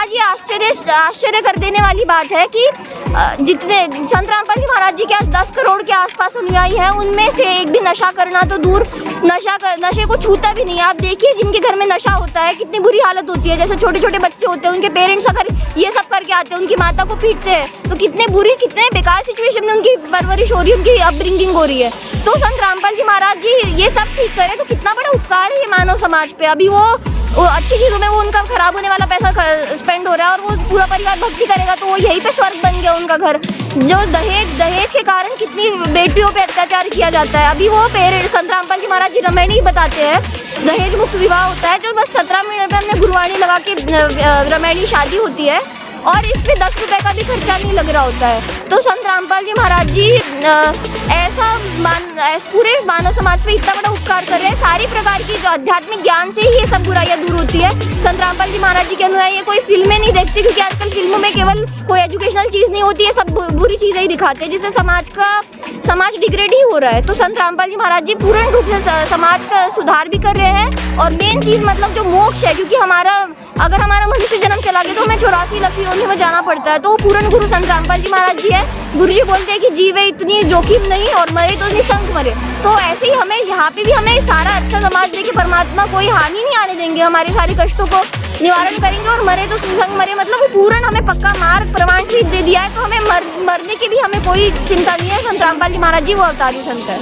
आज ये आश्चर्य कर देने वाली बात है कि जितने संत रामपाल जी महाराज जी के 10 करोड़ के आसपास अनुयायी हैं, उनमें से एक भी नशा करना तो दूर, नशे को छूता भी नहीं है। आप देखिए जिनके घर में नशा होता है कितनी बुरी हालत होती है। जैसे छोटे छोटे बच्चे होते हैं, उनके पेरेंट्स अगर ये सब करके आते हैं, उनकी माता को पीटते हैं, तो कितने बेकार सिचुएशन में उनकी परवरिश हो रही है, उनकी अपब्रिंगिंग हो रही है। तो संत रामपाल जी महाराज जी ये सब ठीक करे तो कितना बड़ा उपकार है ये मानव समाज पे। अभी वो अच्छी चीज़ों में वो उनका खराब होने वाला पैसा स्पेंड हो रहा है और वो पूरा परिवार भक्ति करेगा तो वो यहीं पे स्वर्ग बन गया उनका घर। जो दहेज के कारण कितनी बेटियों पे अत्याचार किया जाता है। अभी वो संत रामपाल जी महाराज जी रामायण ही बताते हैं, दहेज मुक्त विवाह होता है जो बस 17 मिनट में हमने गुरुवाणी लगा के रामायणी शादी होती है और इस पे 10 रुपए का भी खर्चा नहीं लग रहा होता है। तो संत रामपाल जी महाराज जी ऐसा पूरे मानव समाज पे इतना बड़ा उपकार कर रहे हैं। सारी प्रकार की जो आध्यात्मिक ज्ञान से ही ये सब बुराइयां दूर होती है। संत रामपाल जी महाराज जी के अनुयायी ये कोई फिल्में नहीं देखते, क्योंकि आजकल फिल्मों में केवल कोई एजुकेशनल चीज़ नहीं होती है, सब बुरी चीज़ें ही दिखाते हैं जिससे समाज डिग्रेड ही हो रहा है। तो संत रामपाल जी महाराज जी पूर्ण रूप से समाज का सुधार भी कर रहे हैं और मेन चीज़ मतलब जो मोक्ष है, क्योंकि अगर हमारा मनुष्य जन्म चला गया तो हमें 84 लाख योनि में जाना पड़ता है। तो पूर्ण गुरु संत रामपाल जी महाराज जी है। गुरु जी बोलते हैं कि जीवे इतनी जोखिम नहीं और मरे तो निसंग मरे। तो ऐसे ही हमें यहाँ पे भी हमें सारा अच्छा समाज देके परमात्मा कोई हानि नहीं आने देंगे, हमारे सारे कष्टों को निवारण करेंगे और मरे तो निसंग मरे। मतलब वो पूर्ण हमें पक्का मार्ग प्रमाण भी दे दिया है, तो हमें मरने की भी हमें कोई चिंता नहीं है। संत रामपाल जी महाराज जी वो अवतारी संत है।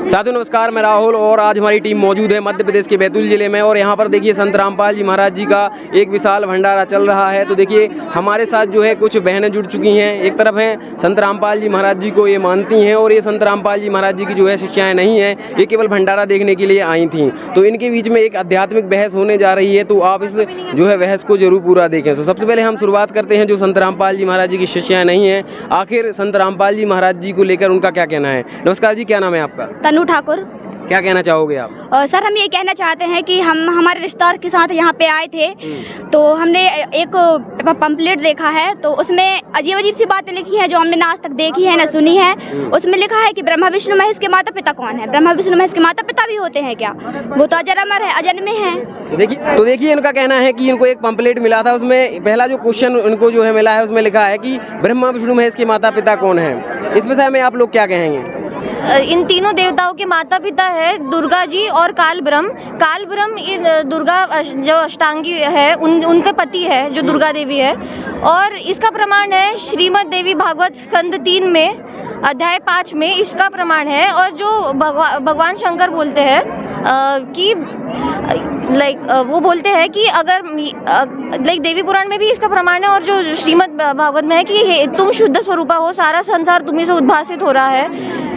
साथियों नमस्कार, मैं राहुल और आज हमारी टीम मौजूद है मध्य प्रदेश के बैतूल जिले में और यहाँ पर देखिए संत रामपाल जी महाराज जी का एक विशाल भंडारा चल रहा है। तो देखिए हमारे साथ जो है कुछ बहनें जुड़ चुकी हैं। एक तरफ हैं संत रामपाल जी महाराज जी को ये मानती हैं और ये संत रामपाल जी महाराज जी की जो है शिष्याएं नहीं हैं, ये केवल भंडारा देखने के लिए आई थीं। तो इनके बीच में एक आध्यात्मिक बहस होने जा रही है, तो आप इस जो है बहस को जरूर पूरा देखें। तो सबसे पहले हम शुरुआत करते हैं जो संत रामपाल जी महाराज जी की शिष्याएं नहीं हैं, आखिर संत रामपाल जी महाराज जी को लेकर उनका क्या कहना है। नमस्कार जी, क्या नाम है आपका? तनु ठाकुर। क्या कहना चाहोगे आप? सर हम ये कहना चाहते हैं कि हम हमारे रिश्तेदार के साथ यहाँ पे आए थे, तो हमने एक पंपलेट देखा है, तो उसमें अजीब अजीब सी बातें लिखी हैं जो हमने ना आज तक देखी है ना सुनी है। उसमें लिखा है कि ब्रह्मा विष्णु महेश के माता पिता कौन है? ब्रह्मा विष्णु महेश के माता पिता भी होते हैं क्या? वो तो अजर अमर है, अजन्मे हैं। तो देखिए इनका कहना है कि इनको एक पंपलेट मिला था, उसमें पहला जो क्वेश्चन इनको जो है मिला है उसमें लिखा है कि ब्रह्मा विष्णु महेश के माता पिता कौन है। इस विषय में आप लोग क्या कहेंगे? इन तीनों देवताओं के माता पिता है दुर्गा जी और काल ब्रह्म दुर्गा जो अष्टांगी है उनके पति है जो दुर्गा देवी है। और इसका प्रमाण है श्रीमद् देवी भागवत स्कंद 3 में अध्याय 5 में इसका प्रमाण है। और जो भगवान शंकर बोलते हैं कि वो बोलते हैं कि अगर देवी पुराण में भी इसका प्रमाण है और जो श्रीमद् भागवत में है कि तुम शुद्ध स्वरूपा हो, सारा संसार तुम्ही से उद्भासित हो रहा है,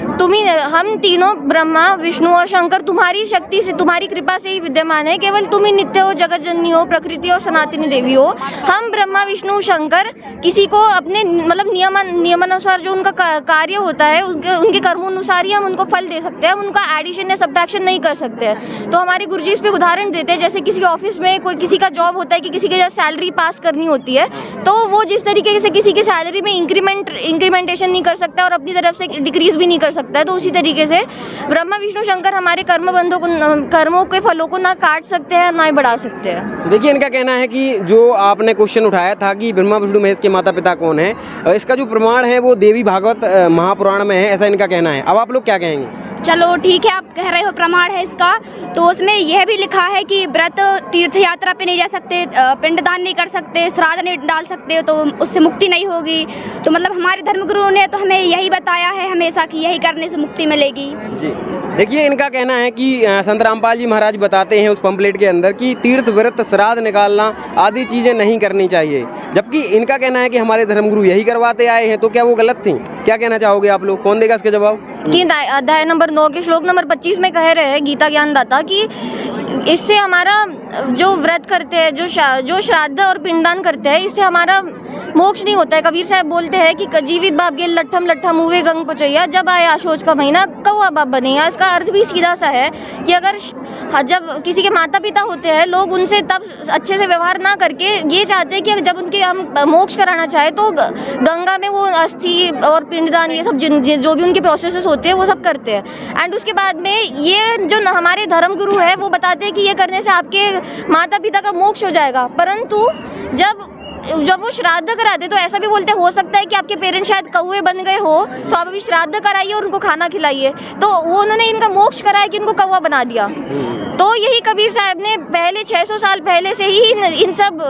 हम तीनों ब्रह्मा विष्णु और शंकर तुम्हारी शक्ति से तुम्हारी कृपा से ही विद्यमान है। केवल तुम ही नित्य हो, जगत जननी हो, प्रकृति और सनातनी देवी हो। हम ब्रह्मा विष्णु शंकर किसी को अपने मतलब नियमानुसार जो उनका कार्य होता है उनके कर्मोनुसार ही हम उनको फल दे सकते हैं। हम उनका एडिशन या सब्ट्रैक्शन नहीं कर सकते हैं। तो हमारे गुरुजी इस पे उदाहरण देते हैं, जैसे किसी ऑफिस में कोई किसी का जॉब होता है कि किसी की सैलरी पास करनी होती है, तो वो जिस तरीके से किसी की सैलरी में इंक्रीमेंटेशन नहीं कर सकता और अपनी तरफ से डिक्रीज भी नहीं कर सकता है, तो उसी तरीके से ब्रह्मा विष्णु शंकर हमारे कर्मों के फलों को ना काट सकते हैं ना ही बढ़ा सकते हैं। देखिए इनका कहना है कि जो आपने क्वेश्चन उठाया था कि ब्रह्मा विष्णु महेश के माता पिता कौन है, इसका जो प्रमाण है वो देवी भागवत महापुराण में है, ऐसा इनका कहना है। अब आप लोग क्या कहेंगे? चलो ठीक है, आप कह रहे हो प्रमाण है इसका, तो उसमें यह भी लिखा है कि व्रत तीर्थ यात्रा पे नहीं जा सकते, पिंडदान नहीं कर सकते, श्राद्ध नहीं डाल सकते, तो उससे मुक्ति नहीं होगी। तो मतलब हमारे धर्मगुरु ने तो हमें यही बताया है हमेशा कि यही करने से मुक्ति मिलेगी जी। देखिए इनका कहना है कि संत रामपाल जी महाराज बताते हैं उस पंपलेट के अंदर कि तीर्थ व्रत श्राद्ध निकालना आदि चीज़ें नहीं करनी चाहिए, जबकि इनका कहना है कि हमारे धर्मगुरु यही करवाते आए हैं। तो क्या वो गलत थी? क्या कहना चाहोगे आप लोग? कौन देगा इसका जवाब? कि अध्याय नंबर 9 के श्लोक नंबर 25 में कह रहे हैं गीता ज्ञानदाता कि इससे हमारा जो व्रत करते हैं, जो श्राद्ध और पिंडदान करते हैं, इससे हमारा मोक्ष नहीं होता है। कबीर साहब बोलते हैं कि जीवित बाप गेल लट्ठम लट्ठम हुए गंग पचैया, जब आया आशोच का महीना कौआ बाप बनेगा। इसका अर्थ भी सीधा सा है कि अगर जब किसी के माता पिता होते हैं, लोग उनसे तब अच्छे से व्यवहार ना करके ये चाहते हैं कि जब उनके हम मोक्ष कराना चाहे तो गंगा में वो अस्थि और पिंडदान ये सब जो भी उनके प्रोसेसेस होते हैं वो सब करते हैं। एंड उसके बाद में ये जो हमारे धर्मगुरु है वो बताते हैं कि ये करने से आपके माता पिता का मोक्ष हो जाएगा। परंतु जब जब वो श्राद्ध कराते तो ऐसा भी बोलते हो सकता है कि आपके पेरेंट्स शायद कौवे बन गए हो, तो आप अभी श्राद्ध कराइए और उनको खाना खिलाइए। तो वो उन्होंने इनका मोक्ष कराया कि इनको कौवा बना दिया। तो यही कबीर साहब ने पहले 600 साल पहले से ही इन सब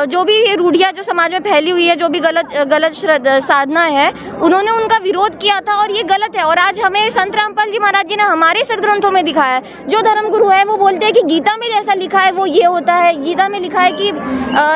जो भी ये रूढ़ियाँ जो समाज में फैली हुई है, जो भी गलत साधना है, उन्होंने उनका विरोध किया था और ये गलत है। और आज हमें संत रामपाल जी महाराज जी ने हमारे सदग्रंथों में दिखाया है। जो धर्मगुरु है वो बोलते हैं कि गीता में जैसा लिखा है वो ये होता है, गीता में लिखा है कि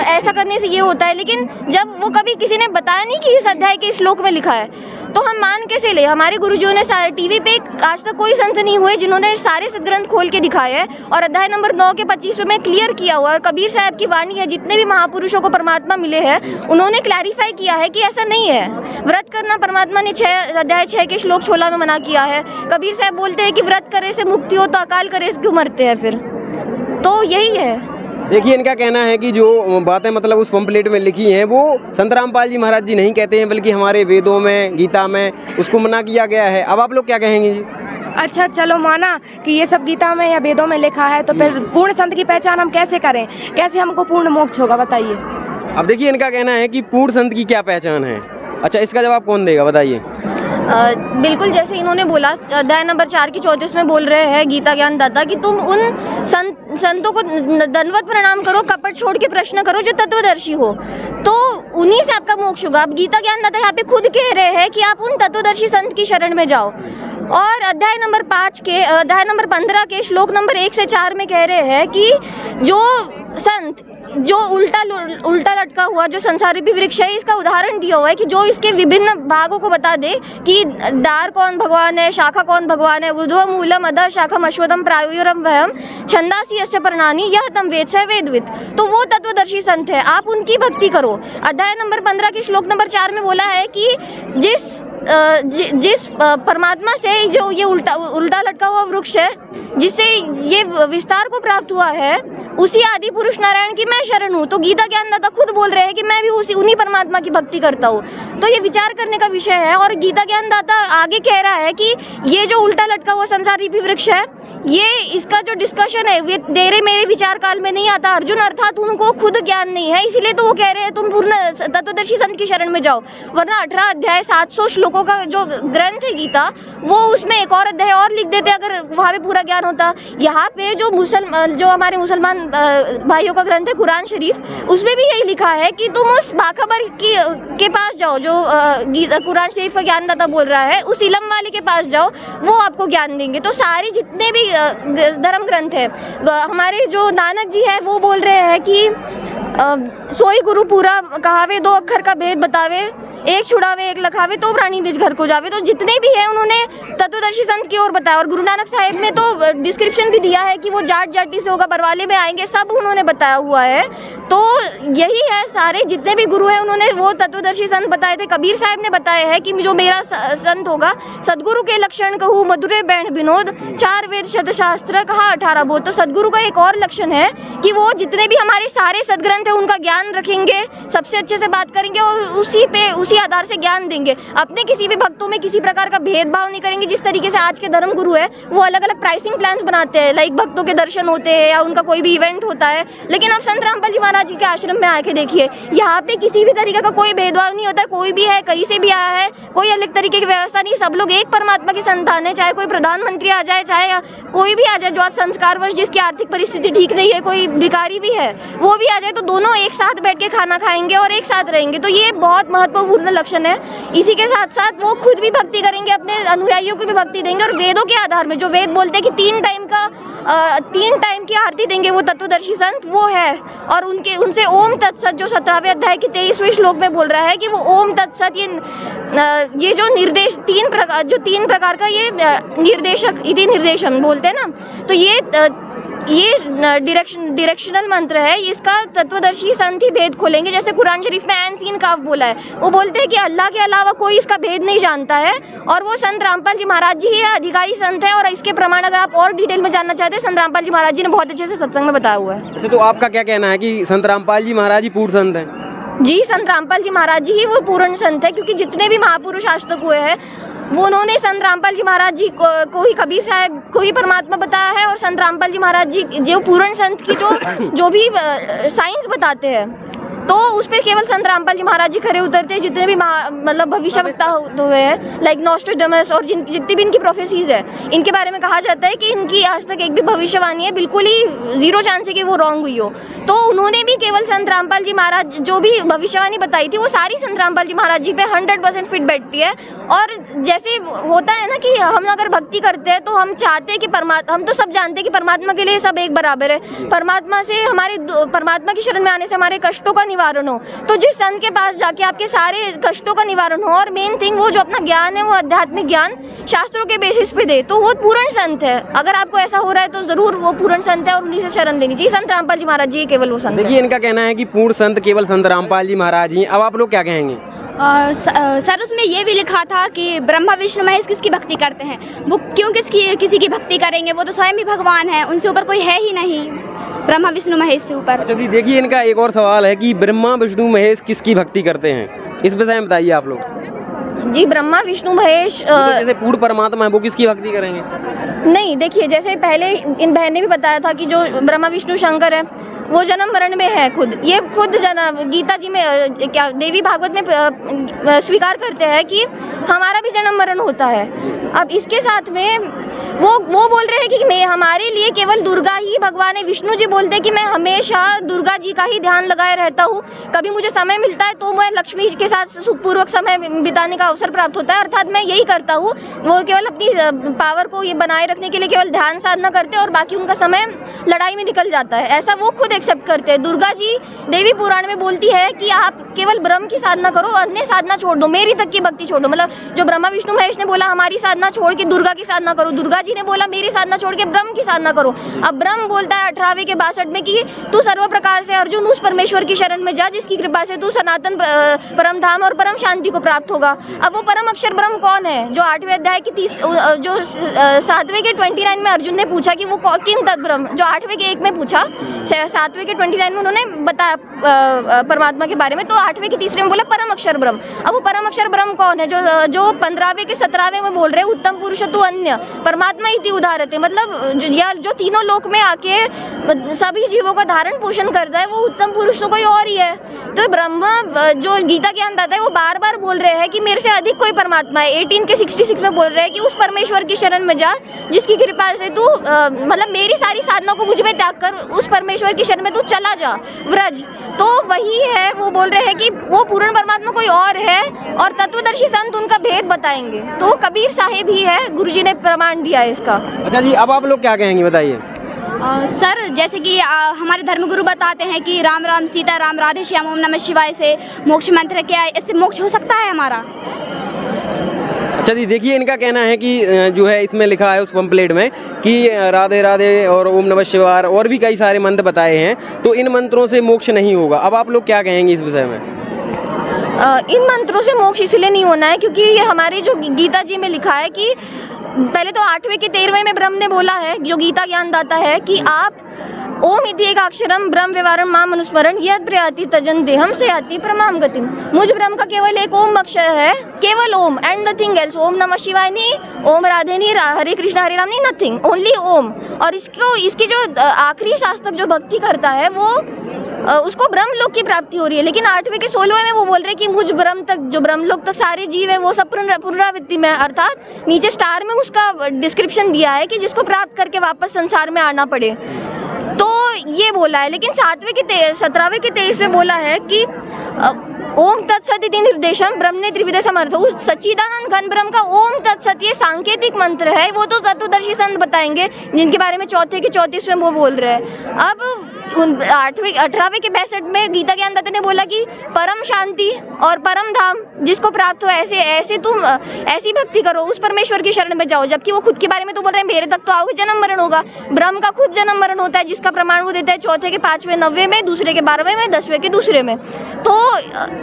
ऐसा करने से ये होता है, लेकिन जब वो कभी किसी ने बताया नहीं कि इस अध्याय के श्लोक में लिखा है, तो हम मान कैसे ले। हमारे गुरुजियों ने सारे टीवी पे आज तक कोई संत नहीं हुए जिन्होंने सारे सदग्रंथ खोल के दिखाए हैं और अध्याय नंबर 9 के 25 में क्लियर किया हुआ है। कबीर साहब की वाणी है, जितने भी महापुरुषों को परमात्मा मिले हैं उन्होंने क्लैरिफाई किया है कि ऐसा नहीं है। व्रत करना परमात्मा ने अध्याय 6 के श्लोक 16 में मना किया है। कबीर साहब बोलते हैं कि व्रत करे से मुक्ति हो तो अकाल करे से क्यों मरते हैं फिर। तो यही है। देखिए, इनका कहना है कि जो बातें मतलब उस पंपलेट में लिखी हैं वो संत रामपाल जी महाराज जी नहीं कहते हैं, बल्कि हमारे वेदों में, गीता में उसको मना किया गया है। अब आप लोग क्या कहेंगे जी? अच्छा, चलो माना कि ये सब गीता में या वेदों में लिखा है, तो फिर पूर्ण संत की पहचान हम कैसे करें? कैसे हमको पूर्ण मोक्ष होगा, बताइए। अब देखिए, इनका कहना है कि पूर्ण संत की क्या पहचान है। अच्छा, इसका जवाब कौन देगा, बताइए। बिल्कुल जैसे इन्होंने बोला, अध्याय नंबर 4 की 34 में बोल रहे हैं गीता ज्ञानदाता कि तुम उन संतों को दंडवत प्रणाम करो, कपट छोड़ के प्रश्न करो जो तत्वदर्शी हो, तो उन्हीं से आपका मोक्ष होगा। अब गीता ज्ञानदाता यहाँ पे खुद कह रहे हैं कि आप उन तत्वदर्शी संत की शरण में जाओ। और अध्याय नंबर 15 के श्लोक नंबर 1 से 4 में कह रहे हैं कि जो संत जो उल्टा लटका हुआ जो संसार रूपी वृक्ष है, इसका उदाहरण दिया हुआ है कि जो इसके विभिन्न भागों को बता दे कि डार कौन भगवान है, शाखा कौन भगवान है, ऊर्ध्वम मूलम अधः शाखम अश्वत्थम प्रायुरम वहम छंदासी यस्य पर्णानि यह तम वेद से वेदविद, तो वो तत्वदर्शी संत है, आप उनकी भक्ति करो। अध्याय नंबर 15 के श्लोक नंबर 4 में बोला है कि जिस परमात्मा से जो ये उल्टा लटका हुआ वृक्ष है, जिससे ये विस्तार को प्राप्त हुआ है, उसी आदि पुरुष नारायण की मैं शरण हूँ। तो गीता ज्ञानदाता खुद बोल रहे हैं कि मैं भी उन्हीं परमात्मा की भक्ति करता हूँ। तो ये विचार करने का विषय है। और गीता ज्ञानदाता आगे कह रहा है कि ये जो उल्टा लटका हुआ संसार रूपी वृक्ष है, ये इसका जो डिस्कशन है वे तेरे मेरे विचार काल में नहीं आता अर्जुन, अर्थात उनको खुद ज्ञान नहीं है, इसीलिए तो वो कह रहे हैं तुम पूर्ण तत्वदर्शी संत की शरण में जाओ। वरना 18 अध्याय 700 श्लोकों का जो ग्रंथ है गीता, वो उसमें एक और अध्याय और लिख देते अगर वहाँ पे पूरा ज्ञान होता। यहाँ पे जो हमारे मुसलमान भाइयों का ग्रंथ है कुरान शरीफ, उसमें भी यही लिखा है कि तुम उस बाखबर के पास जाओ जो कुरान शरीफ का ज्ञानदाता बोल रहा है, उस इलम वाले के पास जाओ, वो आपको ज्ञान देंगे। तो सारे जितने भी धर्म ग्रंथ है, हमारे जो नानक जी है वो बोल रहे हैं कि सोई गुरु पूरा कहावे, 2 अक्षर का भेद बतावे, एक छुड़ावे एक लखावे, तो प्राणी निज घर को जावे। तो जितने भी है उन्होंने तत्वदर्शी संत की ओर बताया। और गुरु नानक साहिब ने तो डिस्क्रिप्शन भी दिया है कि वो जाट जाटी से होगा, बरवाले में आएंगे, सब उन्होंने बताया हुआ है। तो यही है, सारे जितने भी गुरु हैं उन्होंने वो तत्वदर्शी संत बताए थे। कबीर साहब ने बताया है कि जो मेरा संत होगा, सदगुरु के लक्षण कहूँ मधुरे बैण विनोद, 4 वेद शत शास्त्र कहा 18 बोध। तो सदगुरु का एक और लक्षण है कि वो जितने भी हमारे सारे सदग्रंथ है उनका ज्ञान रखेंगे, सबसे अच्छे से बात करेंगे और उसी आधार से ज्ञान देंगे। अपने किसी भी भक्तों में किसी प्रकार का भेदभाव नहीं करेंगे। जिस तरीके से आज के धर्म गुरु है वो अलग अलग प्राइसिंग प्लान्स बनाते हैं, लाइक भक्तों के दर्शन होते हैं या उनका कोई भी इवेंट होता है, लेकिन आप संत रामपाल जी महाराज जी के आश्रम में आके देखिए, यहाँ पे किसी भी तरीके का कोई भेदभाव नहीं होता। कोई भी है, कहीं से भी आया है, कोई अलग तरीके की व्यवस्था नहीं, सब लोग एक परमात्मा की संतान है। चाहे कोई प्रधानमंत्री आ जाए, चाहे कोई भी आ जाए जो आज संस्कारवश जिसकी आर्थिक परिस्थिति ठीक नहीं है, कोई भिखारी भी है, वो भी आ जाए, तो दोनों एक साथ बैठ के खाना खाएंगे और एक साथ रहेंगे। तो ये बहुत महत्वपूर्ण लक्षण है। इसी के साथ साथ वो खुद भी भक्ति करेंगे, अपने अनुयायियों को भी भक्ति देंगे। और वेदों के आधार में जो वेद बोलते हैं कि 3 टाइम की आरती देंगे वो तत्वदर्शी संत वो है। और उनसे ओम तत्सत जो 17वें अध्याय के 23वें श्लोक में बोल रहा है कि वो ओम तत्सत ये जो निर्देश 3 प्रकार का ये निर्देशक इति निर्देशम बोलते हैं ना, तो ये डायरेक्शनल मंत्र है। इसका तत्वदर्शी संत ही भेद खोलेंगे। जैसे कुरान शरीफ में ऐन सीन काफ बोला है, वो बोलते हैं कि अल्लाह के अलावा कोई इसका भेद नहीं जानता है और वो संत रामपाल जी महाराज जी ही अधिकारी संत है। और इसके प्रमाण अगर आप और डिटेल में जानना चाहते हैं, संत रामपाल जी महाराज जी ने बहुत अच्छे से सत्संग में बताया हुआ है। अच्छा, तो आपका क्या कहना है कि संत रामपाल जी महाराज जी पूर्ण संत हैं? जी, संत रामपाल जी महाराज जी ही वो पूर्ण संत है, क्योंकि जितने भी महापुरुष आज तक हुए हैं वो उन्होंने संत रामपाल जी महाराज जी को ही कबीर साहब को ही परमात्मा बताया है। और संत रामपाल जी महाराज जी जो पूर्ण संत की जो भी साइंस बताते हैं तो उस पर केवल संत रामपाल जी महाराज जी खड़े उतरते हैं। जितने भी मतलब भविष्यवक्ता हुए हैं लाइक नॉस्ट्रेडमस और जितनी भी इनकी प्रोफेसीज है, इनके बारे में कहा जाता है कि इनकी आज तक एक भी भविष्यवाणी है बिल्कुल ही 0 चांस है कि वो रॉन्ग हुई हो। तो उन्होंने भी केवल संत रामपाल जी महाराज जो भी भविष्यवाणी बताई थी वो सारी संत रामपाल जी महाराज जी पे 100% फिट बैठती है। और जैसे होता है ना कि हम अगर भक्ति करते हैं तो हम चाहते हैं कि हम तो सब जानते हैं कि परमात्मा के लिए सब एक बराबर है। परमात्मा से परमात्मा की शरण में आने से हमारे कष्टों का निवारण हो। तो जिस संत के पास जाके आपके सारे कष्टों का निवारण हो और मेन थिंग वो जो अपना ज्ञान है वो आध्यात्मिक ज्ञान शास्त्रों के बेसिस पे दे, तो वो पूर्ण संत है। अगर आपको ऐसा हो रहा है तो जरूर वो पूर्ण संत है और उन्हीं से शरण लेनी चाहिए। संत रामपाल जी महाराज जी केवल वो संत है। देखिए इनका कहना है कि पूर्ण संत केवल संत रामपाल जी महाराज ही। अब आप लोग क्या कहेंगे? सर उसमें ये भी लिखा था कि ब्रह्मा विष्णु महेश किसकी भक्ति करते हैं, वो क्यों किसी की भक्ति करेंगे, वो तो स्वयं ही भगवान है, उनसे ऊपर कोई है ही नहीं ब्रह्मा विष्णु महेश से ऊपर। अच्छा जी, देखिए इनका एक और सवाल है कि ब्रह्मा विष्णु महेश किसकी भक्ति करते हैं, इस विषय में बताइए आप लोग। जी ब्रह्मा विष्णु महेश तो जैसे पूर्ण परमात्मा है वो किसकी भक्ति करेंगे? नहीं, देखिए जैसे पहले इन बहन ने भी बताया था कि जो ब्रह्मा विष्णु शंकर है वो जन्म मरण में है। खुद जन्म गीता जी में क्या देवी भागवत में स्वीकार करते हैं कि हमारा भी जन्म मरण होता है। अब इसके साथ में वो बोल रहे हैं कि हमारे लिए केवल दुर्गा ही भगवान है। विष्णु जी बोलते हैं कि मैं हमेशा दुर्गा जी का ही ध्यान लगाए रहता हूँ, कभी मुझे समय मिलता है तो मैं लक्ष्मी के साथ सुखपूर्वक समय बिताने का अवसर प्राप्त होता है, अर्थात मैं यही करता हूँ। वो केवल अपनी पावर को ये बनाए रखने के लिए केवल ध्यान साधना करते हैं और बाकी उनका समय लड़ाई में निकल जाता है, ऐसा वो खुद एक्सेप्ट करते हैं। दुर्गा जी देवी पुराण में बोलती है कि आप केवल ब्रह्म की साधना करो, अन्य साधना छोड़ दो, मेरी तक की भक्ति छोड़ दो। मतलब जो ब्रह्मा विष्णु महेश ने बोला हमारी साधना छोड़ के दुर्गा की साधना करो, दुर्गा जी ने बोला मेरी साधना छोड़ के ब्रह्म की साधना करो। अब ब्रह्म बोलता है 18वें के 62 में कि तू सर्व प्रकार से अर्जुन उस परमेश्वर की शरण में जा जिसकी कृपा से तू सनातन परम धाम और परम शांति को प्राप्त होगा। अब वो परम अक्षर ब्रह्म कौन है? जो 8वें अध्याय की 7वें के 29 में अर्जुन ने पूछा कि वो किम तद ब्रह्म, जो 8वें के 1 में पूछा, 7वें के 29 में उन्होंने बताया परमात्मा के बारे में, तो 8वें के 3 में बोला परम अक्षर ब्रह्म। अब वो परम अक्षर ब्रह्म कौन है? जो 15वें के 17वें में बोल रहे हैं उत्तम पुरुष तु अन्य परमात्मा इति उदाहरते, मतलब जो तीनों लोक में आके सभी जीवों का धारण पोषण करता है वो उत्तम पुरुष तो कोई और ही है। तो ब्रह्मा जो गीता ज्ञान दाता है वो बार बार बोल रहे हैं कि मेरे से अधिक कोई परमात्मा है। 18 के 66 में बोल रहे हैं कि उस परमेश्वर की शरण में जा जिसकी कृपा से तू मतलब मेरी सारी साधना को मुझ में त्याग कर उस परमेश्वर की शरण में तू चला जा व्रज। तो वही है, वो बोल रहे हैं कि वो पूर्ण परमात्मा कोई और है और तत्वदर्शी संत उनका भेद बताएंगे। तो कबीर साहिब ही है, गुरुजी ने प्रमाण दिया है इसका। अच्छा जी, अब आप लोग क्या कहेंगे बताइए। सर जैसे कि हमारे धर्मगुरु बताते हैं कि राम राम सीता राम राधे श्याम ओम नमः शिवाय से मोक्ष मंत्र क्या है, इससे मोक्ष हो सकता है हमारा। अच्छा जी, देखिए इनका कहना है कि जो है इसमें लिखा है उस पंपलेट में कि राधे राधे और ओम नमः शिवाय और भी कई सारे मंत्र बताए हैं, तो इन मंत्रों से मोक्ष नहीं होगा। अब आप लोग क्या कहेंगे इस विषय में? इन मंत्रों से मोक्ष इसलिए नहीं होना है क्योंकि ये हमारे जो गीता जी में लिखा है कि पहले तो 8वें के 13वें में ब्रह्म ने बोला है, जो गीता ज्ञान दाता है, कि आप ओम इति एक अक्षरम ब्रह्म व्यवहारम माम अनुस्मरण यद प्रयाति तजन देहम से आती प्रमाम गतिम। मुझ ब्रह्म का केवल एक ओम अक्षर है, केवल ओम एंड नथिंग एल्स। ओम नमः शिवाय नहीं, ओम राधे नहीं, हरे कृष्ण हरे राम नहीं, नथिंग, ओनली ओम। और इसकी जो आखिरी शास्त्रक जो भक्ति करता है वो उसको ब्रह्म लोक की प्राप्ति हो रही है। लेकिन 8वें के 16वें में वो बोल रहे हैं कि मुझ ब्रह्म तक जो ब्रह्म लोक तक सारे जीव है वो सब पुनरावृत्ति में, अर्थात नीचे स्टार में उसका डिस्क्रिप्शन दिया है कि जिसको प्राप्त करके वापस संसार में आना पड़े, तो ये बोला है। लेकिन 17वें के 23 में बोला है कि ओम तत्सत इति निर्देशम ब्रह्मणे त्रिविधे समर्थ। उस सच्चिदानंद घन ब्रह्म का ओम तत्सत ये सांकेतिक मंत्र है, वो तो तत्वदर्शी संत बताएंगे जिनके बारे में 4 के 34 में वो बोल रहे हैं। अब 18वें के 62 में गीता ज्ञान दाता ने बोला कि परम शांति और परम धाम जिसको प्राप्त हो ऐसे तुम ऐसी भक्ति करो, उस परमेश्वर की शरण में जाओ। जबकि वो खुद के बारे में तो बोल रहे हैं मेरे तक तो आओगे जन्म मरण होगा। ब्रह्म का खुद जन्म मरण होता है जिसका प्रमाण वो देता है 4 के 5वें 9वें में, 2 के 12वें में, 10वें के 2 में। तो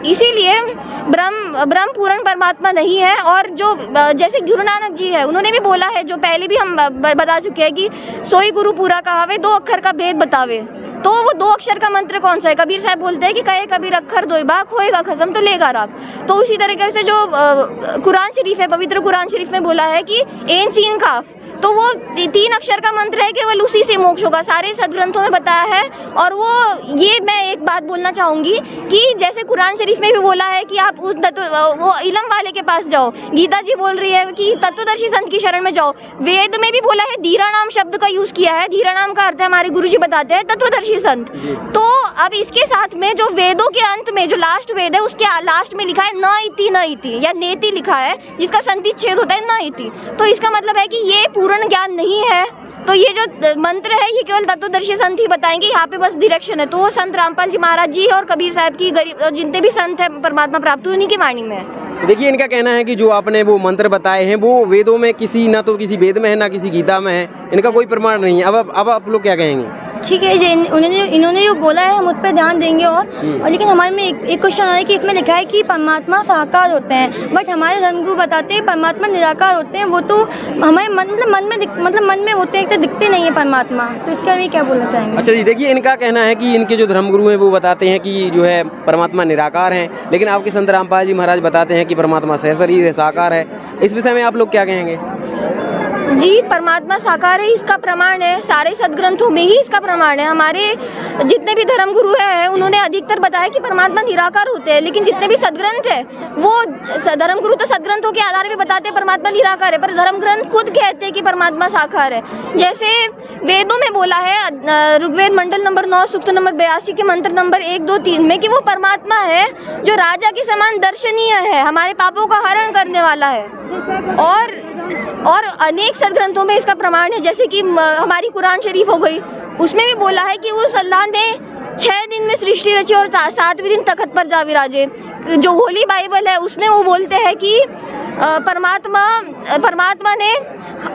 इसीलिए ब्रह्म पूर्ण परमात्मा नहीं है। और जो जैसे गुरु नानक जी है उन्होंने भी बोला है, जो पहले भी हम बता चुके हैं कि सोई गुरु पूरा कहावे 2 अक्षर का भेद बतावे। तो वो 2 अक्षर का मंत्र कौन सा है? कबीर साहब बोलते हैं कि कहे कबीर अक्षर दो बाग होएगा खसम तो लेगा राग। तो उसी तरीके से जो कुरान शरीफ है, पवित्र कुरान शरीफ में बोला है कि एन सीन काफ, तो वो 3 अक्षर का मंत्र है, केवल उसी से मोक्ष होगा, सारे सदग्रंथों में बताया है। और वो ये मैं एक बात बोलना चाहूँगी कि जैसे कुरान शरीफ में भी बोला है कि आप उस वो इल्म वाले के पास जाओ, गीता जी बोल रही है कि तत्वदर्शी संत की शरण में जाओ, वेद में भी बोला है, धीरा नाम शब्द का यूज़ किया है। धीरा नाम का अर्थ है, हमारे गुरुजी बताते हैं, तत्वदर्शी संत। तो अब इसके साथ में जो वेदों के अंत में जो लास्ट वेद है उसके लास्ट में लिखा है न इति या नेति लिखा है, जिसका संधिच्छेद होता है न इति। तो इसका मतलब है कि ये पूर्ण ज्ञान नहीं है। तो ये जो मंत्र है ये केवल तत्वदर्शी संत ही बताएंगे, यहाँ पे बस डायरेक्शन है। तो वो संत रामपाल जी महाराज जी और कबीर साहब की गरीब जितने भी संत हैं परमात्मा प्राप्त उन्हीं की वाणी में है। देखिए, इनका कहना है कि जो आपने वो मंत्र बताए हैं वो वेदों में किसी ना तो किसी वेद में है ना किसी गीता में है, इनका कोई प्रमाण नहीं है। अब आप लोग क्या कहेंगे? ठीक है, इन्होंने जो बोला है हम उस पर ध्यान देंगे। और लेकिन हमारे में एक क्वेश्चन आ रहा है कि इसमें लिखा है कि परमात्मा साकार होते हैं, बट हमारे धर्मगुरु बताते हैं परमात्मा निराकार होते हैं। वो तो हमारे मन में होते हैं, तो दिखते नहीं है परमात्मा। तो इसका भी क्या बोलना चाहेंगे? अच्छा जी, देखिए, इनका कहना है कि इनके जो धर्मगुरु हैं वो बताते हैं कि जो है परमात्मा निराकार हैं, लेकिन आपके संत रामपाल जी महाराज बताते हैं कि परमात्मा सहशरीर है, साकार है। इस विषय में आप लोग क्या कहेंगे? जी, परमात्मा साकार है, इसका प्रमाण है, सारे सदग्रंथों में ही इसका प्रमाण है। हमारे जितने भी धर्मगुरु हैं उन्होंने अधिकतर बताया कि परमात्मा निराकार होते हैं, लेकिन जितने भी सदग्रंथ है वो धर्मगुरु तो सदग्रंथों के आधार पे बताते हैं परमात्मा निराकार है, पर धर्मग्रंथ खुद कहते हैं कि परमात्मा साकार है। जैसे वेदों में बोला है, ऋग्वेद मंडल नंबर 9 सूक्त नंबर 82 के मंत्र नंबर 1, 2, 3 में कि वो परमात्मा है जो राजा के समान दर्शनीय है, हमारे पापों का हरण करने वाला है। और अनेक सदग्रंथों में इसका प्रमाण है, जैसे कि हमारी कुरान शरीफ हो गई, उसमें भी बोला है कि उस अल्लाह ने 6 दिन में सृष्टि रची और 7वें दिन तख्त पर जा विराजे। जो होली बाइबल है उसमें वो बोलते हैं कि परमात्मा ने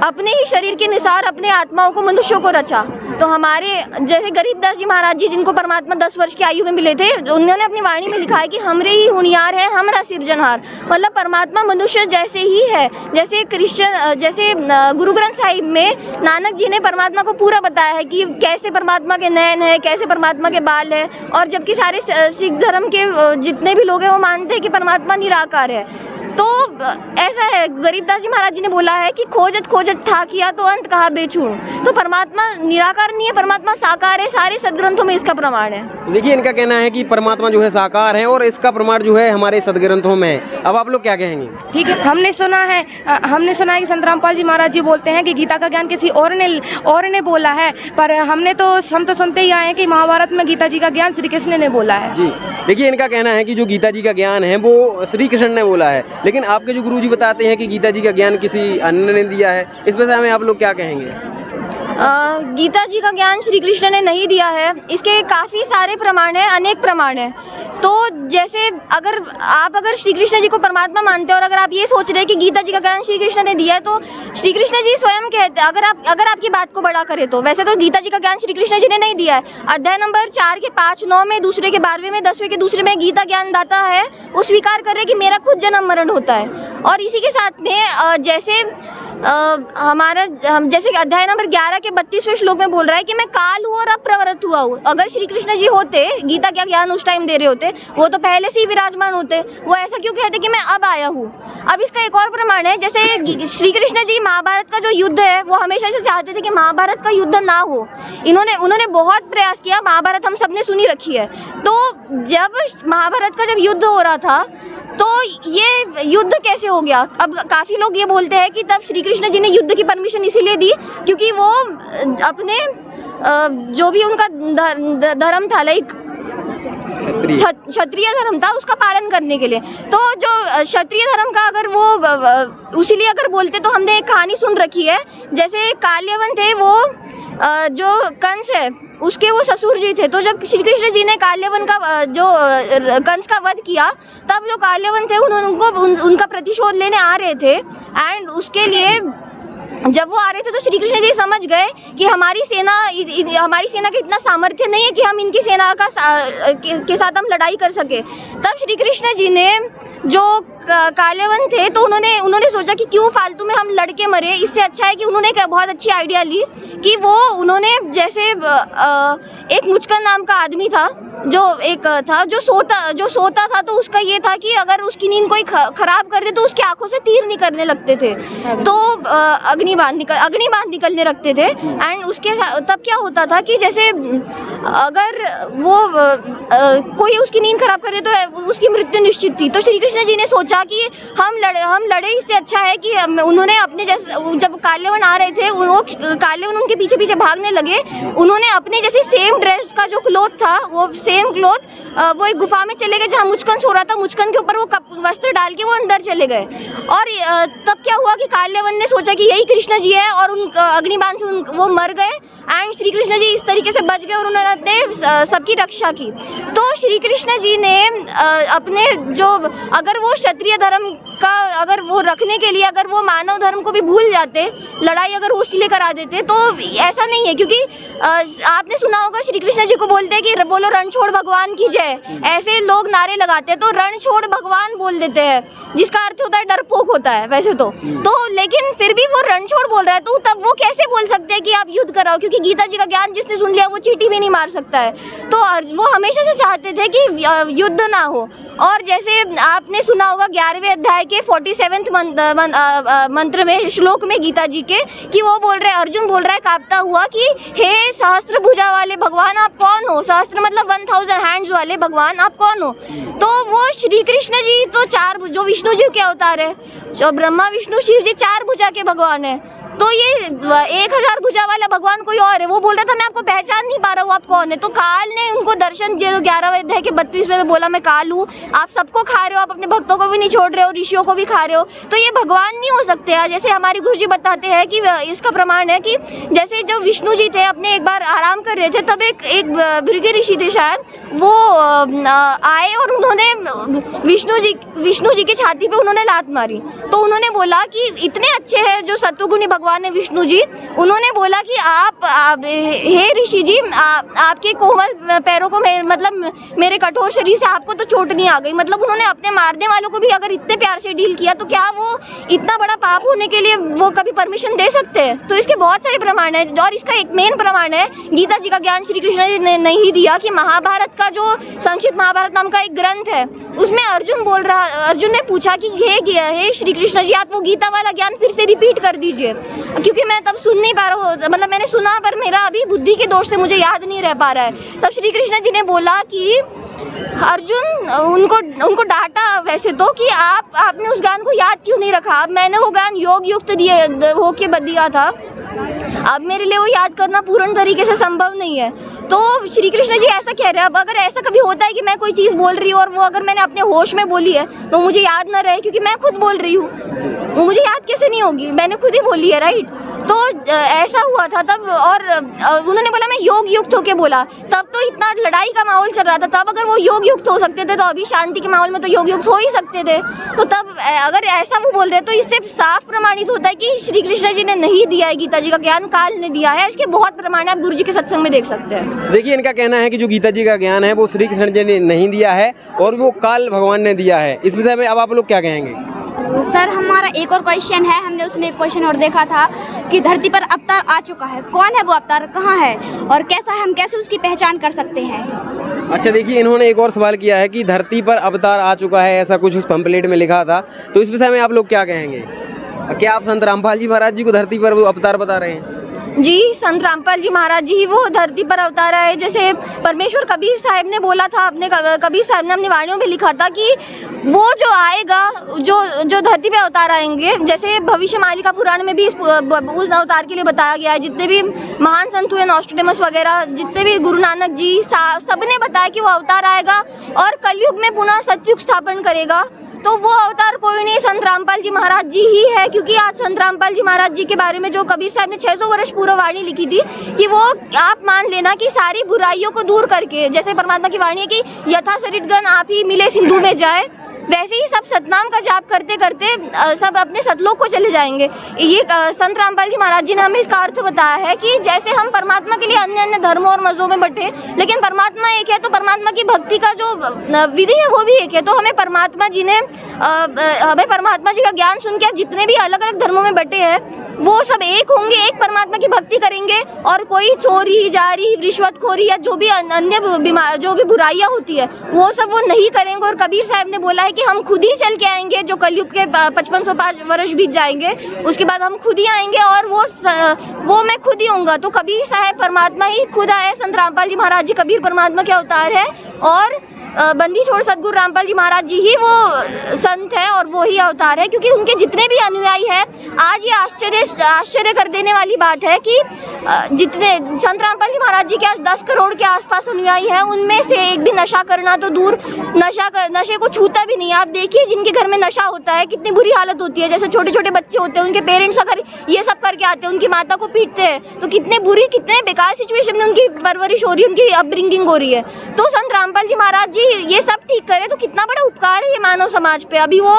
अपने ही शरीर के अनुसार अपने आत्माओं को मनुष्यों को रचा। तो हमारे जैसे गरीबदास जी महाराज जी, जिनको परमात्मा 10 वर्ष की आयु में मिले थे, उन्होंने अपनी वाणी में लिखा है कि हमरे ही हुनियार है, हमरा सिरजनहार। मतलब परमात्मा मनुष्य जैसे ही है। जैसे गुरु ग्रंथ साहिब में नानक जी ने परमात्मा को पूरा बताया है कि कैसे परमात्मा के नयन है, कैसे परमात्मा के बाल है। और जबकि सारे सिख धर्म के जितने भी लोग हैं वो मानते हैं कि परमात्मा निराकार है। तो ऐसा है, गरीबदास जी महाराज जी ने बोला है कि खोजत खोजत था किया तो अंत कहा बेचूं। तो परमात्मा निराकार नहीं है, परमात्मा साकार है, सारे सदग्रंथों में इसका प्रमाण है। देखिए, इनका कहना है कि परमात्मा जो है साकार है और इसका प्रमाण जो है हमारे सदग्रंथों में है। अब आप लोग क्या कहेंगे? ठीक है, हमने सुना है कि संत रामपाल जी महाराज जी बोलते हैं कि गीता का ज्ञान किसी और ने बोला है, पर हम तो सुनते ही आए हैं कि महाभारत में गीता जी का ज्ञान श्री कृष्ण ने बोला है। जी, देखिए, इनका कहना है कि जो गीता जी का ज्ञान है वो श्री कृष्ण ने बोला है, लेकिन आपके जो गुरुजी बताते हैं कि गीता जी का ज्ञान किसी अन्य ने दिया है। इस विषय में आप लोग क्या कहेंगे? गीता जी का ज्ञान श्री कृष्ण ने नहीं दिया है, इसके काफ़ी सारे प्रमाण हैं, अनेक प्रमाण हैं। तो जैसे अगर श्री कृष्ण जी को परमात्मा मानते हैं और अगर आप ये सोच रहे हैं कि गीता जी का ज्ञान श्री कृष्ण ने दिया है, तो श्री कृष्ण जी स्वयं कहते हैं, अगर आपकी बात को बड़ा करें तो वैसे तो गीता जी का ज्ञान श्री कृष्ण जी ने नहीं दिया है। अध्याय नंबर 4 के 5, 9 में, दूसरे के 12वें में, 10वें के दूसरे में गीता ज्ञान दाता है वो स्वीकार कर रहे कि मेरा खुद जन्म मरण होता है। और इसी के साथ में जैसे जैसे अध्याय नंबर 11 के 32वें श्लोक में बोल रहा है कि मैं काल हूँ और अब प्रवृत्त हुआ हूँ। अगर श्री कृष्ण जी होते, गीता का ज्ञान उस टाइम दे रहे होते, वो तो पहले से ही विराजमान होते, वो ऐसा क्यों कहते कि मैं अब आया हूँ? अब इसका एक और प्रमाण है, जैसे श्री कृष्ण जी महाभारत का जो युद्ध है वो हमेशा से चाहते थे कि महाभारत का युद्ध ना हो। उन्होंने बहुत प्रयास किया, महाभारत हम सबने सुनी रखी है। तो जब महाभारत का जब युद्ध हो रहा था तो ये युद्ध कैसे हो गया? अब काफ़ी लोग ये बोलते हैं कि तब श्री कृष्ण जी ने युद्ध की परमिशन इसीलिए दी क्योंककि वो अपने जो भी उनका धर्म था, लाइक क्षत्रिय धर्म था, उसका पालन करने के लिए। तो जो क्षत्रिय धर्म का अगर वो उसीलिए अगर बोलते, तो हमने एक कहानी सुन रखी है, जैसे काल्यवन थे, वो जो कंस है उसके वो ससुर जी थे। तो जब श्री कृष्ण जी ने काल्यवन का जो कंस का वध किया, तब जो काल्यवन थे उनका प्रतिशोध लेने आ रहे थे। एंड उसके लिए जब वो आ रहे थे तो श्री कृष्ण जी समझ गए कि हमारी सेना का इतना सामर्थ्य नहीं है कि हम इनकी सेना के साथ हम लड़ाई कर सके। तब श्री कृष्ण जी ने जो काल्यवन थे तो उन्होंने सोचा कि क्यों फालतू में हम लड़के मरे, इससे अच्छा है कि उन्होंने एक बहुत अच्छी आइडिया ली कि उन्होंने जैसे एक मुचकन नाम का आदमी था, जो एक था जो सोता था तो उसका ये था कि अगर उसकी नींद कोई खराब कर दे तो उसकी आंखों से तीर निकलने लगते थे, तो अग्निबाण निकलने लगते थे। एंड उसके तब क्या होता था कि जैसे अगर वो कोई उसकी नींद खराब कर दे तो उसकी मृत्यु निश्चित थी। तो श्री कृष्ण जी ने सोचा कि हम लड़े इससे अच्छा है कि उन्होंने अपने जैसे जब काल्यवन आ रहे थे वो काल्यवन उनके पीछे पीछे भागने लगे, उन्होंने अपने जैसे सेम ड्रेस का जो क्लॉथ था वो सेम क्लॉथ वो एक गुफा में चले गए जहाँ मुचकन सो रहा था, मुचकन के ऊपर वो वस्त्र डाल के वो अंदर चले गए। और तब क्या हुआ कि काल्यवन ने सोचा कि यही कृष्ण जी है और उन अग्निबाण से वो मर गए। एंड श्री कृष्ण जी इस तरीके से बच गए और उन्होंने सबकी रक्षा की। तो श्री कृष्ण जी ने अपने जो अगर वो क्षत्रिय धर्म का अगर वो रखने के लिए अगर वो मानव धर्म को भी भूल जाते, लड़ाई अगर वो इसलिए करा देते, तो ऐसा नहीं है। क्योंकि आपने सुना होगा श्री कृष्ण जी को बोलते हैं कि बोलो रण छोड़ भगवान की जय, ऐसे लोग नारे लगाते हैं तो रण छोड़ भगवान बोल देते हैं, जिसका अर्थ होता है डरपोक होता है वैसे तो लेकिन फिर भी वो रण छोड़ बोल रहा है, तो तब वो कैसे बोल सकते हैं कि आप युद्ध कराओ? क्योंकि गीता जी का ज्ञान जिसने सुन लिया वो चींटी भी नहीं मार सकता है। तो वो हमेशा से चाहते थे कि युद्ध ना हो। और जैसे आपने सुना होगा 11वें अध्याय के 47वें मंत्र में श्लोक में गीता जी के कि वो बोल रहे अर्जुन बोल रहा है कांपता हुआ कि हे सहस्त्र भुजा वाले भगवान आप कौन हो? सहस्त्र मतलब 1000 हैंड्स वाले भगवान आप कौन हो? तो वो श्री कृष्ण जी तो जो विष्णु जी के अवतार है, जो ब्रह्मा विष्णु शिव जी 4 भुजा के भगवान है, तो ये 1000 भुजा वाला भगवान कोई और है। वो बोल रहा था मैं आपको पहचान नहीं पा रहा हूँ, आप कौन है? तो काल ने उनको दर्शन दिया। 11वें अध्याय के 32वें में बोला मैं काल हूँ, आप सबको खा रहे हो, आप अपने भक्तों को भी नहीं छोड़ रहे हो, ऋषियों को भी खा रहे हो, तो ये भगवान नहीं हो सकते हैं। जैसे हमारे गुरु जी बताते हैं कि इसका प्रमाण है कि जैसे जो विष्णु जी थे अपने एक बार आराम कर रहे थे, तब एक भृगु ऋषि थे शायद, वो आए और उन्होंने विष्णु जी की छाती पे उन्होंने लात मारी। तो उन्होंने बोला कि इतने अच्छे हैं जो सत्वगुणी भगवान है विष्णु जी, उन्होंने बोला कि आप हे ऋषि जी आपके कोमल पैरों को मतलब मेरे कठोर शरीर से आपको तो चोट नहीं आ गई। मतलब उन्होंने अपने मारने वालों को भी अगर इतने प्यार से डील किया तो क्या वो इतना बड़ा पाप होने के लिए वो कभी परमिशन दे सकते हैं? तो इसके बहुत सारे प्रमाण है और इसका एक मेन प्रमाण है गीता जी का ज्ञान श्री कृष्ण जी ने नहीं दिया कि महाभारत का जो संक्षिप्त महाभारत नाम का एक ग्रंथ है उसमें अर्जुन ने पूछा कि हे श्री कृष्ण जी आप वो गीता वाला ज्ञान फिर से रिपीट कर दीजिए, क्योंकि मैं तब सुन नहीं पा रहा हूँ, मतलब मैंने सुना पर मेरा अभी बुद्धि के दोष से मुझे याद नहीं रह पा रहा है। तब श्री कृष्ण जी ने बोला कि अर्जुन उनको डांटा वैसे तो कि आपने उस ज्ञान को याद क्यों नहीं रखा? अब मैंने वो ज्ञान योग युक्त होके दिया था, अब मेरे लिए वो याद करना पूर्ण तरीके से संभव नहीं है। तो श्री कृष्ण जी ऐसा कह रहे हैं। अब अगर ऐसा कभी होता है कि मैं कोई चीज़ बोल रही हूँ और वो अगर मैंने अपने होश में बोली है तो मुझे याद ना रहे, क्योंकि मैं खुद बोल रही हूँ, वो मुझे याद कैसे नहीं होगी? मैंने खुद ही बोली है, राइट? तो ऐसा हुआ था तब। और उन्होंने बोला मैं योग युक्त होके बोला, तब तो इतना लड़ाई का माहौल चल रहा था। तब अगर वो योग युक्त हो सकते थे तो अभी शांति के माहौल में तो योग युक्त हो ही सकते थे। तो तब अगर ऐसा वो बोल रहे तो इससे साफ प्रमाणित होता है कि श्री कृष्ण जी ने नहीं दिया है गीता जी का ज्ञान, काल ने दिया है। इसके बहुत प्रमाण है, आप गुरु जी के सत्संग में देख सकते हैं। देखिए इनका कहना है कि जो गीता जी का ज्ञान है वो श्री कृष्ण जी ने नहीं दिया है और वो काल भगवान ने दिया है। इस विषय में अब आप लोग क्या कहेंगे? सर हमारा एक और क्वेश्चन है, हमने उसमें एक क्वेश्चन और देखा था कि धरती पर अवतार आ चुका है, कौन है वो अवतार, कहाँ है और कैसा है, हम कैसे उसकी पहचान कर सकते हैं? अच्छा देखिए इन्होंने एक और सवाल किया है कि धरती पर अवतार आ चुका है, ऐसा कुछ उस पंपलेट में लिखा था, तो इस विषय में आप लोग क्या कहेंगे? क्या आप संत रामपाल जी महाराज जी को धरती पर वो अवतार बता रहे हैं? जी, संत रामपाल जी महाराज जी वो धरती पर अवतार आए। जैसे परमेश्वर कबीर साहब ने बोला था, अपने कबीर साहब ने अपनी वाणियों में लिखा था कि वो जो आएगा, जो धरती पे अवतार आएंगे, जैसे भविष्य मालिका पुराण में भी उस अवतार के लिए बताया गया है। जितने भी महान संत हुए, नॉस्ट्रेडमस वगैरह, जितने भी गुरु नानक जी, सबने बताया कि वो अवतार आएगा और कलयुग में पुनः सतयुग स्थापन करेगा। तो वो अवतार कोई नहीं, संत रामपाल जी महाराज जी ही है। क्योंकि आज संत रामपाल जी महाराज जी के बारे में जो कबीर साहब ने 600 वर्ष पूर्व वाणी लिखी थी कि वो आप मान लेना कि सारी बुराइयों को दूर करके, जैसे परमात्मा की वाणी है कि यथा सरितगण आप ही मिले सिंधु में जाए, वैसे ही सब सतनाम का जाप करते करते सब अपने सतलोक को चले जाएंगे। ये संत रामपाल जी महाराज जी ने हमें इसका अर्थ बताया है कि जैसे हम परमात्मा के लिए अन्य अन्य धर्मों और मजों में बटे, लेकिन परमात्मा एक है, तो परमात्मा की भक्ति का जो विधि है वो भी एक है। तो हमें परमात्मा जी का ज्ञान सुन के जितने भी अलग अलग धर्मों में बटे हैं वो सब एक होंगे, एक परमात्मा की भक्ति करेंगे, और कोई चोरी, जारी, रिश्वतखोरी या जो भी अन्य जो भी बुराइयां होती है वो सब वो नहीं करेंगे। और कबीर साहब ने बोला है कि हम खुद ही चल के आएंगे, जो कलयुग के 5505 वर्ष बीत जाएंगे उसके बाद हम खुद ही आएंगे, और वो मैं खुद ही होऊंगा। तो कबीर साहब परमात्मा ही खुद आए, संत रामपाल जी महाराज जी कबीर परमात्मा के अवतार है, और बंदी छोड़ सतगुरु रामपाल जी महाराज जी ही वो संत है और वो ही अवतार है। क्योंकि उनके जितने भी अनुयायी हैं, आज ये आश्चर्य कर देने वाली बात है कि जितने संत रामपाल जी महाराज जी के आज 10 करोड़ के आसपास अनुयायी हैं, उनमें से एक भी नशा करना तो दूर, नशे को छूता भी नहीं। आप देखिए जिनके घर में नशा होता है कितनी बुरी हालत होती है। जैसे छोटे छोटे बच्चे होते हैं, उनके पेरेंट्स अगर ये सब करके आते हैं, उनकी माता को पीटते हैं, तो कितने बेकार सिचुएशन में उनकी परवरिश हो रही है, उनकी अपब्रिंगिंग हो रही है। तो संत रामपाल जी महाराज ये सब ठीक करे तो कितना बड़ा उपकार है ये मानव समाज पे। अभी वो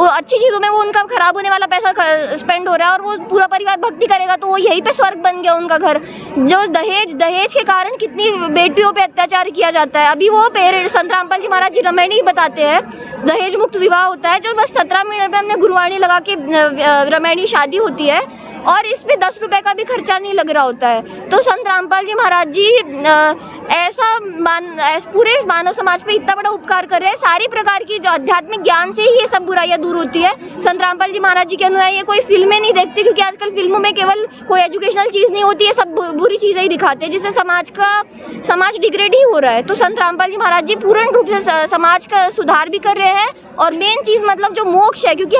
अच्छी चीजों में वो उनका खराब होने वाला पैसा स्पेंड हो रहा है, और वो पूरा परिवार भक्ति करेगा तो वो यहीं पे स्वर्ग बन गया उनका घर। जो दहेज के कारण कितनी बेटियों पे अत्याचार किया जाता है। अभी वो संत रामपाल जी महाराज जी रमैनी बताते हैं, दहेज मुक्त विवाह होता है, जो बस 17 मिनट में हमने गुरुवाणी लगा के रमैनी शादी होती है, और इस पे 10 रुपए का भी खर्चा नहीं लग रहा होता है। तो संत रामपाल जी महाराज जी ऐसा पूरे मानव समाज पे इतना बड़ा उपकार कर रहे हैं। सारी प्रकार की जो आध्यात्मिक ज्ञान से ही ये सब बुराइयां दूर होती है। संत रामपाल जी महाराज जी के अनुयायी कोई फिल्में नहीं देखते, क्योंकि आजकल फिल्मों में केवल कोई एजुकेशनल चीज नहीं होती है, सब बुरी चीजें ही दिखाते हैं, जिससे समाज डिग्रेड ही हो रहा है। तो संत रामपाल जी महाराज जी पूर्ण रूप से समाज का सुधार भी कर रहे हैं, और मेन चीज मतलब जो मोक्ष है, क्योंकि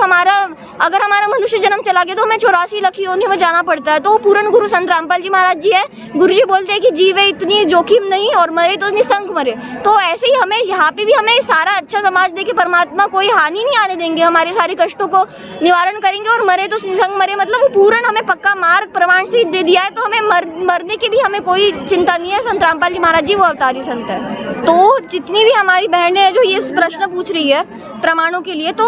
अगर हमारा मनुष्य जन्म चला गया तो हमें 84 लाख योनियों में जाना पड़ता है। तो पूर्ण गुरु संत रामपाल जी महाराज जी है। गुरु जी बोलते हैं कि जीवे इतनी जोखिम नहीं, और मरे तो निसंक मरे। तो ऐसे ही हमें यहाँ पे भी हमें सारा अच्छा समाज दे के परमात्मा कोई हानि नहीं आने देंगे, हमारे सारे कष्टों को निवारण करेंगे, और मरे तो निसंक मरे मतलब वो पूर्ण हमें पक्का मार्ग प्रमाण से दे दिया है। तो हमें मरने की भी हमें कोई चिंता नहीं है। संत रामपाल जी महाराज जी वो अवतारी संत है। तो जितनी भी हमारी बहनें हैं जो ये प्रश्न पूछ रही है प्रमाणों के लिए, तो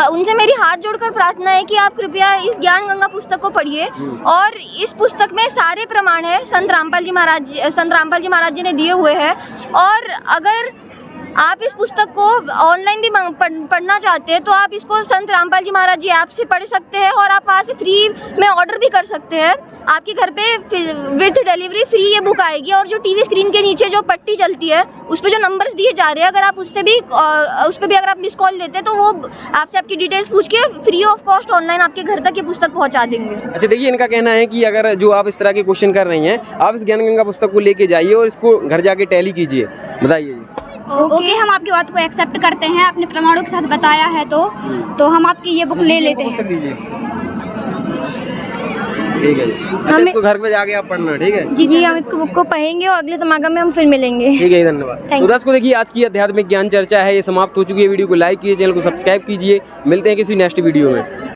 उनसे मेरी हाथ जोड़कर प्रार्थना है कि आप कृपया इस ज्ञान गंगा पुस्तक को पढ़िए, और इस पुस्तक में सारे प्रमाण है संत रामपाल जी महाराज जी ने दिए हुए हैं। और अगर आप इस पुस्तक को ऑनलाइन भी पढ़ना चाहते हैं तो आप इसको संत रामपाल जी महाराज जी ऐप से पढ़ सकते हैं, और आप वहाँ से फ्री में ऑर्डर भी कर सकते हैं। आपके घर पे विद डिलीवरी फ्री ये बुक आएगी। और जो टीवी स्क्रीन के नीचे जो पट्टी चलती है उस पर जो नंबर्स दिए जा रहे हैं, अगर आप उस पर भी अगर आप मिस कॉल लेते हैं तो वो आपसे आपकी डिटेल्स पूछ के फ्री ऑफ कॉस्ट ऑनलाइन आपके घर तक ये पुस्तक पहुंचा देंगे। अच्छा देखिए, इनका कहना है कि अगर जो आप इस तरह के क्वेश्चन कर रही हैं, आप इस ज्ञान गंगा पुस्तक को लेके जाइए और इसको घर जाके टैली कीजिए। बताइए। ओके, हम आपकी बात को एक्सेप्ट करते हैं, आपने प्रमाणों के साथ बताया है तो हम आपकी ये बुक ले लेते हैं। ठीक है जी। अच्छा, इसको घर पे जाके आप पढ़ना, ठीक है जी हम इसको बुक को पढ़ेंगे और अगले समागम में हम फिर मिलेंगे। ठीक है, धन्यवाद। तो दर्शकों देखिए, आज की आध्यात्मिक ज्ञान चर्चा है ये समाप्त हो चुकी है। वीडियो को लाइक कीजिए, चैनल को सब्सक्राइब कीजिए। मिलते हैं किसी नेक्स्ट वीडियो में।